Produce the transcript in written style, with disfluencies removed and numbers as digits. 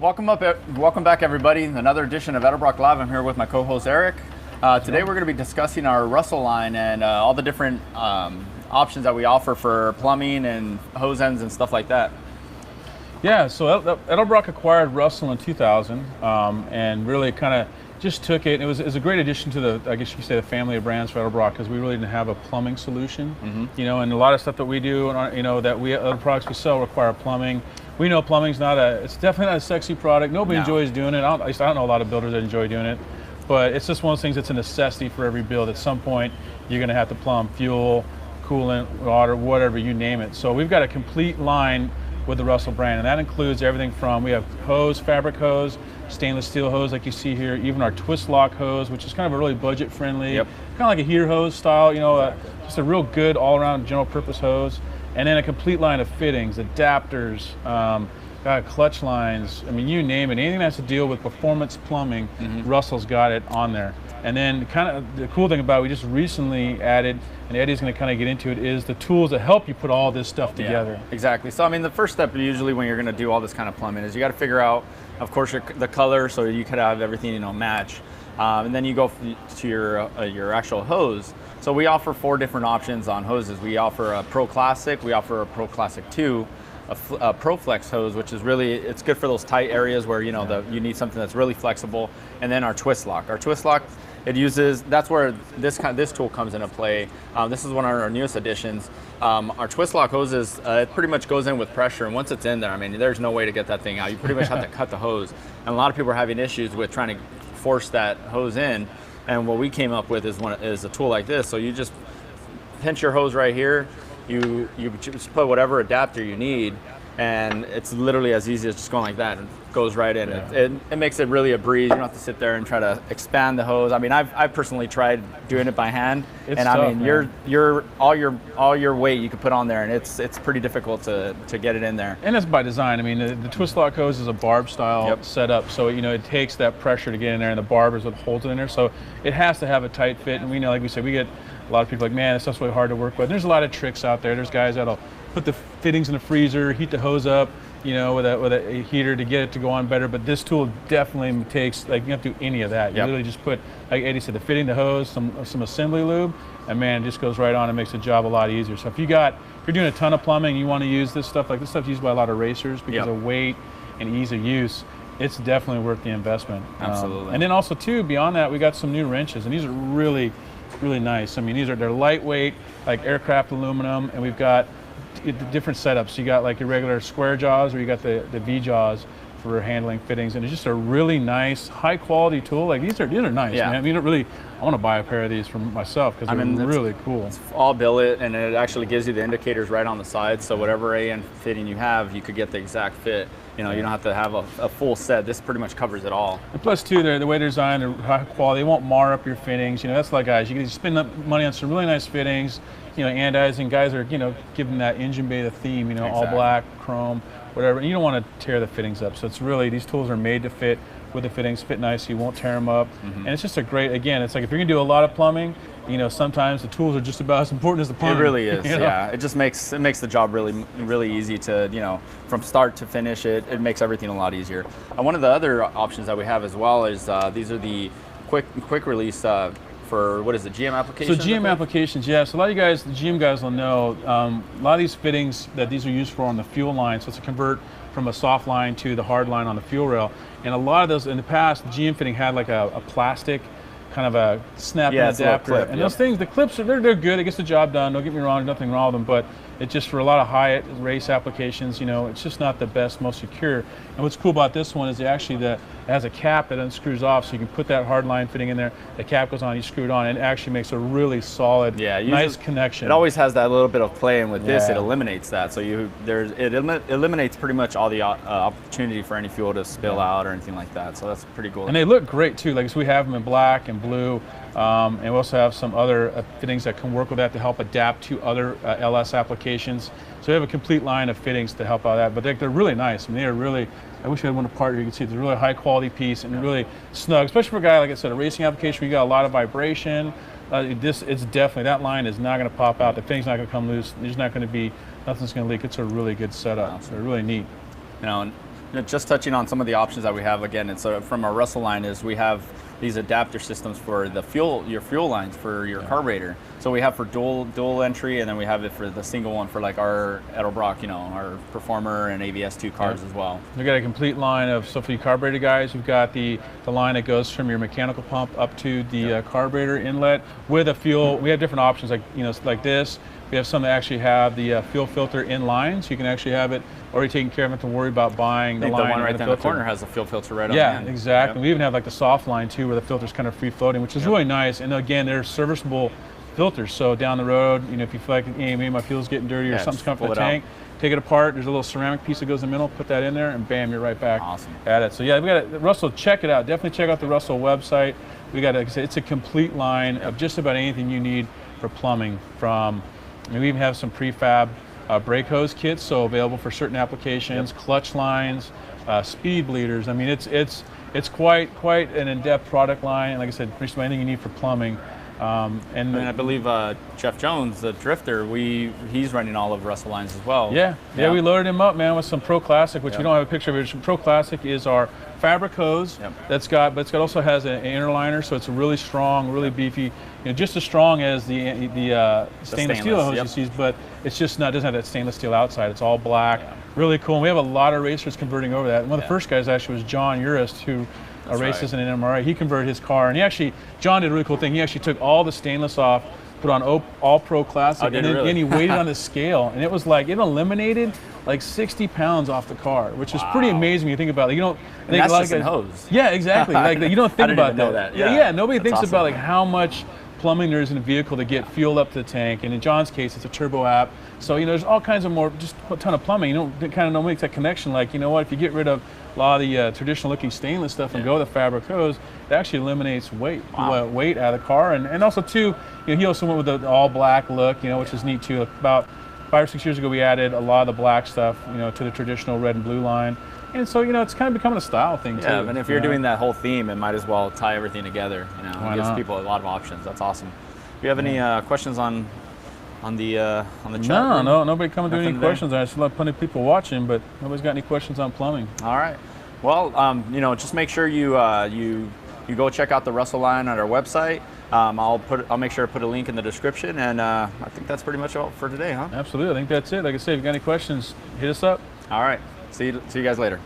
Welcome back, everybody. Another edition of Edelbrock Live. I'm here with my co-host Eric. Today we're going to be discussing our Russell line and all the different options that we offer for plumbing and hose ends and stuff like that. Yeah, so Edelbrock acquired Russell in 2000 and really kind of just took it. It was a great addition to the, I guess you could say, the family of brands for Edelbrock, because we really didn't have a plumbing solution. You know, and a lot of stuff that we do, you know, other products we sell require plumbing. We know plumbing's it's definitely not a sexy product. Nobody enjoys doing it. At least I don't know a lot of builders that enjoy doing it. But it's just one of those things that's a necessity for every build. At some point, you're going to have to plumb fuel, coolant, water, whatever, you name it. So we've got a complete line with the Russell brand, and that includes everything from, we have hose, fabric hose, stainless steel hose like you see here, even our twist lock hose, which is kind of a really budget friendly, kind of like a heater hose style, you know, just a real good all around general purpose hose. And then a complete line of fittings, adapters, clutch lines, I mean, you name it. Anything that has to deal with performance plumbing, Russell's got it on there. And then kind of the cool thing about it, we just recently added, and Eddie's going to kind of get into it, is the tools that help you put all this stuff together. Yeah, exactly. So I mean, the first step usually when you're going to do all this kind of plumbing is you got to figure out, of course, the color, so you could have everything, you know, match. And then you go to your actual hose. So we offer 4 different options on hoses. We offer a Pro Classic, we offer a Pro Classic 2, a Pro Flex hose, which is really, it's good for those tight areas where, you know, you need something that's really flexible. And then our twist lock. Our twist lock, that's where this tool comes into play. This is one of our newest additions. Our twist lock hoses, it pretty much goes in with pressure, and once it's in there, I mean, there's no way to get that thing out. You pretty much have to cut the hose. And a lot of people are having issues with trying to force that hose in. And what we came up with is a tool like this. So you just pinch your hose right here. You just put whatever adapter you need, and it's literally as easy as just going like that, and it goes right in. It makes it really a breeze. You don't have to sit there and try to expand the hose. I mean, I've personally tried doing it by hand, it's and tough, I mean, you're all your weight you can put on there, and it's pretty difficult to get it in there. And it's by design. I mean, the twist lock hose is a barb style setup, so you know it takes that pressure to get in there, and the barb is what holds it in there. So it has to have a tight fit, and we know, like we said, we get a lot of people like, man, this stuff's really hard to work with. There's a lot of tricks out there. There's guys that'll put the fittings in the freezer, heat the hose up, you know, with a heater to get it to go on better. But this tool definitely takes, like, you don't have to do any of that. You literally just put, like Eddie said, the fitting, the hose, some assembly lube, and man, it just goes right on and makes the job a lot easier. So if you're doing a ton of plumbing, you want to use this stuff, like this stuff's used by a lot of racers because of weight and ease of use. It's definitely worth the investment. Absolutely. And then also too, beyond that, we got some new wrenches, and these are really nice. I mean, they're lightweight, like aircraft aluminum, and we've got different setups. You got like your regular square jaws, or you got the V jaws for handling fittings, and it's just a really nice, high quality tool. Like these are nice, man. I mean, I want to buy a pair of these for myself because they're really cool. It's all billet, and it actually gives you the indicators right on the side, so whatever AN fitting you have, you could get the exact fit. You know, you don't have to have a full set. This pretty much covers it all. And plus, too, the way they're designed, they're high quality. They won't mar up your fittings. You know, that's like, guys, you can spend money on some really nice fittings. You know, anodizing, guys are, you know, giving that engine bay the theme. You know, all black, chrome, whatever. And you don't want to tear the fittings up. So it's really, these tools are made to fit with the fittings, fit nice, so you won't tear them up. And it's just a great, again, it's like if you're gonna do a lot of plumbing, you know, sometimes the tools are just about as important as the plumbing. It really is, you know? yeah. It just makes the job really easy to, you know, from start to finish. It makes everything a lot easier. One of the other options that we have as well is these are the quick release for, what is it, GM applications? So GM applications, yeah. So a lot of you guys, the GM guys will know, a lot of these fittings that these are used for on the fuel line, so it's a convert from a soft line to the hard line on the fuel rail. And a lot of those, in the past, the GM fitting had like a plastic kind of a snap-in adapter. Clip, and those things, the clips, they're good. It gets the job done. Don't get me wrong, nothing wrong with them, but it just, for a lot of high race applications, you know, it's just not the best, most secure. And what's cool about this one is it has a cap that unscrews off, so you can put that hard line fitting in there. The cap goes on, you screw it on, and it actually makes a really solid, nice connection. It always has that little bit of play, and with this, it eliminates that. So it eliminates pretty much all the opportunity for any fuel to spill out or anything like that. So that's pretty cool. And they look great too. Like, so we have them in black and blue, and we also have some other fittings that can work with that to help adapt to other LS applications. So we have a complete line of fittings to help out that, but they're really nice. I mean, they are really, I wish I had one apart here. You can see it's a really high quality piece and really snug, especially for a guy, like I said, a racing application where you got a lot of vibration. It's definitely, that line is not going to pop out. The fitting's not going to come loose. There's not going to be, nothing's going to leak. It's a really good setup. Awesome. They're really neat. You know, just touching on some of the options that we have, again, it's from our Russell line, is we have these adapter systems for the your fuel lines for your carburetor. So we have for dual entry, and then we have it for the single one for like our Edelbrock, our Performer and ABS2 cars as well. We've got a complete line of, so for you carburetor guys, we've got the line that goes from your mechanical pump up to the carburetor inlet with a fuel. We have different options, like like this. We have some that actually have the fuel filter in line, so you can actually have it already taken care of, not to worry about buying the line. The one right there in the corner has a fuel filter right on the end. Yeah, exactly. We even have like the soft line too, where the filter's kind of free floating, which is really nice. And again, they're serviceable filters. So down the road, if you feel like, hey, maybe my fuel's getting dirty or something's coming from the tank, take it apart. There's a little ceramic piece that goes in the middle. Put that in there, and bam, you're right back at it. So yeah, we got Russell. Check it out. Definitely check out the Russell website. We got it's a complete line of just about anything you need for plumbing. We even have some prefab brake hose kits, so available for certain applications, clutch lines, speed bleeders. I mean, it's quite an in-depth product line, and like I said, pretty much anything you need for plumbing. And I believe Jeff Jones, the drifter, he's running all of Russell lines as well. Yeah, we loaded him up, man, with some Pro Classic, which we don't have a picture of it. Pro Classic is our fabric hose but it's also has an inner liner, so it's really strong, really beefy, just as strong as the stainless steel hose you see, but it's just doesn't have that stainless steel outside. It's all black, really cool. And we have a lot of racers converting over that. And one of the first guys actually was John Urist, who races in an MRA. He converted his car, and John did a really cool thing. He actually took all the stainless off, put on all Pro Classic, and then he weighed it on the scale, and it was like, it eliminated like 60 pounds off the car, which is pretty amazing when you think about it. And that's just in hose. Yeah, exactly. Like, you don't think about that. Yeah, nobody thinks about like how much plumbing there is in a vehicle to get fuel up to the tank, and in John's case, it's a turbo app. So there's all kinds of more, just a ton of plumbing. You don't make that connection. Like, if you get rid of a lot of the traditional-looking stainless stuff and go with the fabric hose, it actually eliminates weight out of the car. And also too, he also went with the all-black look, which is neat too. About 5 or 6 years ago, we added a lot of the black stuff, to the traditional red and blue line. And so, it's kind of becoming a style thing too. Yeah, and if you're doing that whole theme, it might as well tie everything together. It gives people a lot of options. That's awesome. Do you have any questions on the chat? No, nobody coming to any questions. I still have plenty of people watching, but nobody's got any questions on plumbing. All right. Well, just make sure you go check out the Russell line on our website. I'll make sure to put a link in the description, and I think that's pretty much all for today, huh? Absolutely. I think that's it. Like I said, if you got any questions, hit us up. All right. See you guys later.